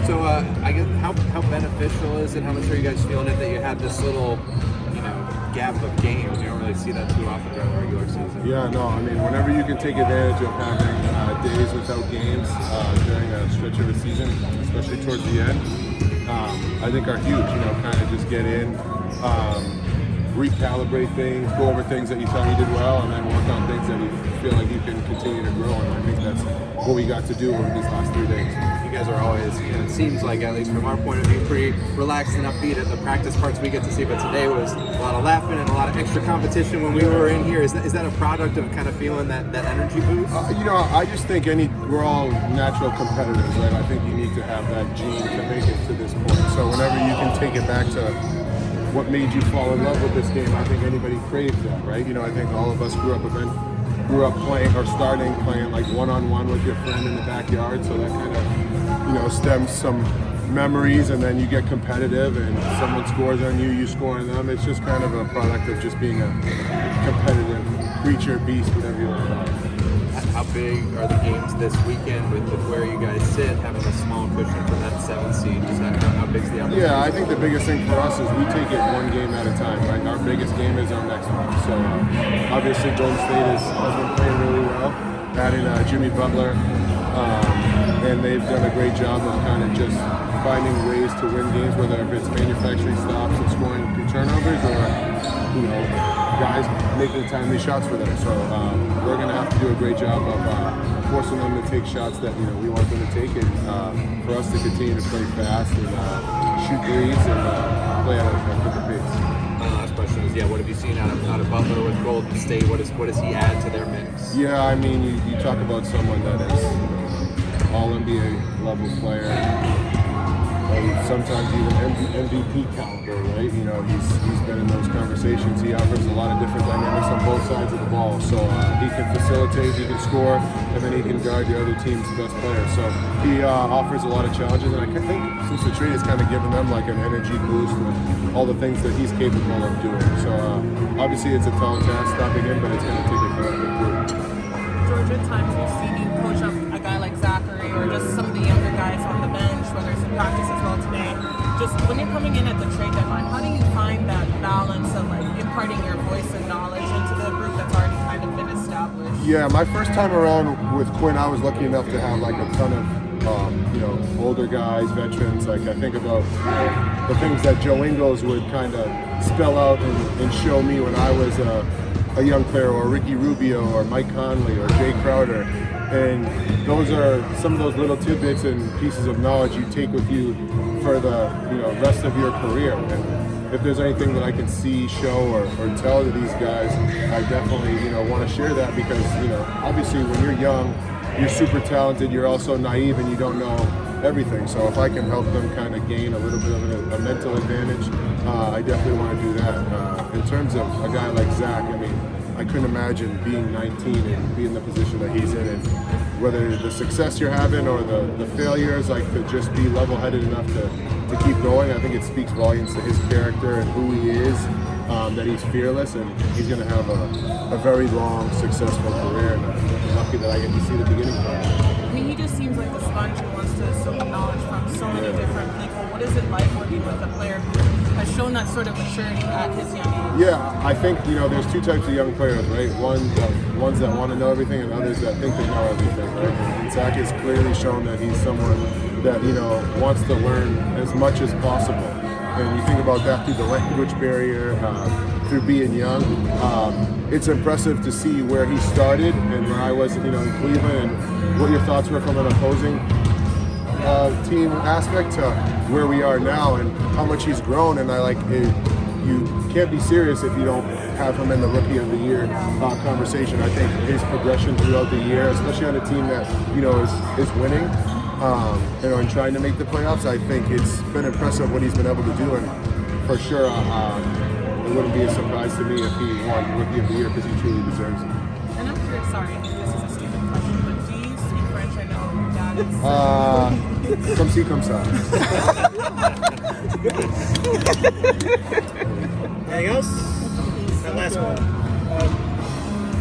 So I guess how beneficial is it? How much are you guys feeling it that you had this little, gap of games? You don't really see that too often during the regular season. Yeah, no, I mean, whenever you can take advantage of having days without games during a stretch of a season, especially towards the end, I think are huge. Kind of just get in, recalibrate things, go over things that you thought you did well, and then work on things that you feel like you can continue to grow. And I think that's what we got to do over these last 3 days. You guys are always, it seems like, at least from our point of view, pretty relaxed and upbeat at the practice parts we get to see. But today was a lot of laughing and a lot of extra competition when we were in here. Is that a product of kind of feeling that energy boost? I just think we're all natural competitors, right? I think you need to have that gene to make it to this point. So whenever you can take it back to what made you fall in love with this game, I think anybody craves that, right? I think all of us grew up playing or starting playing like one-on-one with your friend in the backyard, so that kind of stems some memories, and then you get competitive and someone scores on you, you score on them. It's just kind of a product of just being a competitive creature, beast, whatever you want to call it. How big are the games this weekend with where you guys sit, having a small cushion for that 7th seed? Just how big's the opportunity? Yeah, I think the biggest thing for us is we take it one game at a time, right? Our biggest game is our next one. So obviously Golden State has been playing really well, adding Jimmy Butler, and they've done a great job of kind of just finding ways to win games, whether it's manufacturing stops and scoring through turnovers, or guys making timely shots for them. So we're going to have to do a great job of forcing them to take shots that we want them to take, and for us to continue to play fast and shoot threes and play at a quicker pace. Last question is, what have you seen out of Butler with Golden State? What does he add to their mix? Yeah, I mean, you talk about someone that is all NBA level player. Sometimes even MVP caliber, right? He's been in those conversations. He offers a lot of different dynamics on both sides of the ball. So he can facilitate, he can score, and then he can guard the other team's best player. So he offers a lot of challenges, and I think since the trade has kind of given them like an energy boost with all the things that he's capable of doing. So obviously it's a tall task stopping him, but it's going to take a collective group. George, at times we've seen you coach up a guy like Zachary or just some of the younger guys on the bench, whether it's in practice as well today. Just when you're coming in at the trade deadline, how do you find that balance of like imparting your voice and knowledge into the group that's already kind of been established? Yeah, my first time around with Quinn, I was lucky enough to have like a ton of older guys, veterans. Like I think about the things that Joe Ingles would kind of spell out and show me when I was a young player, or Ricky Rubio, or Mike Conley, or Jay Crowder. And those are some of those little tidbits and pieces of knowledge you take with you for the rest of your career. And if there's anything that I can see, show, or tell to these guys, I definitely want to share that, because obviously when you're young, you're super talented, you're also naive, and you don't know everything. So if I can help them kind of gain a little bit of a mental advantage, I definitely want to do that. In terms of a guy like Zach, I mean, I couldn't imagine being 19 and being in the position that he's in, and whether the success you're having or the failures, like to just be level-headed enough to keep going. I think it speaks volumes to his character and who he is, that he's fearless, and he's going to have a very long, successful career, and I'm lucky that I get to see the beginning of it. I mean, he just seems like a sponge who wants to soak knowledge from so many different people. What is it like working with a player who has shown that sort of maturity at his young age? Yeah, I think there's two types of young players, right? Ones that want to know everything, and others that think they know everything, right? And Zach has clearly shown that he's someone that wants to learn as much as possible. And you think about that through the language barrier, through being young. It's impressive to see where he started and where I was, in Cleveland, and what your thoughts were from an opposing team aspect to where we are now, and how much he's grown. And I like it. You can't be serious if you don't have him in the Rookie of the Year conversation. I think his progression throughout the year, especially on a team that is winning, and trying to make the playoffs, I think it's been impressive what he's been able to do. And for sure, it wouldn't be a surprise to me if he won Rookie of the Year, because he truly deserves it. And I'm curious, sorry, I think this is a stupid question, but do you speak French? I know your dad is... Comme ci, comme ça. Anything else? That last one.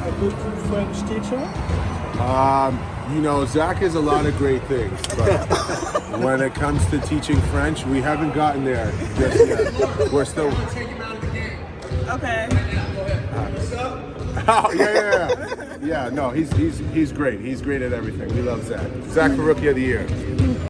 A good French teacher? You know, Zach is a lot of great things, but when it comes to teaching French, we haven't gotten there just yet. We're still. Okay. Oh yeah. No, he's great. He's great at everything. We love Zach. Zach for Rookie of the Year.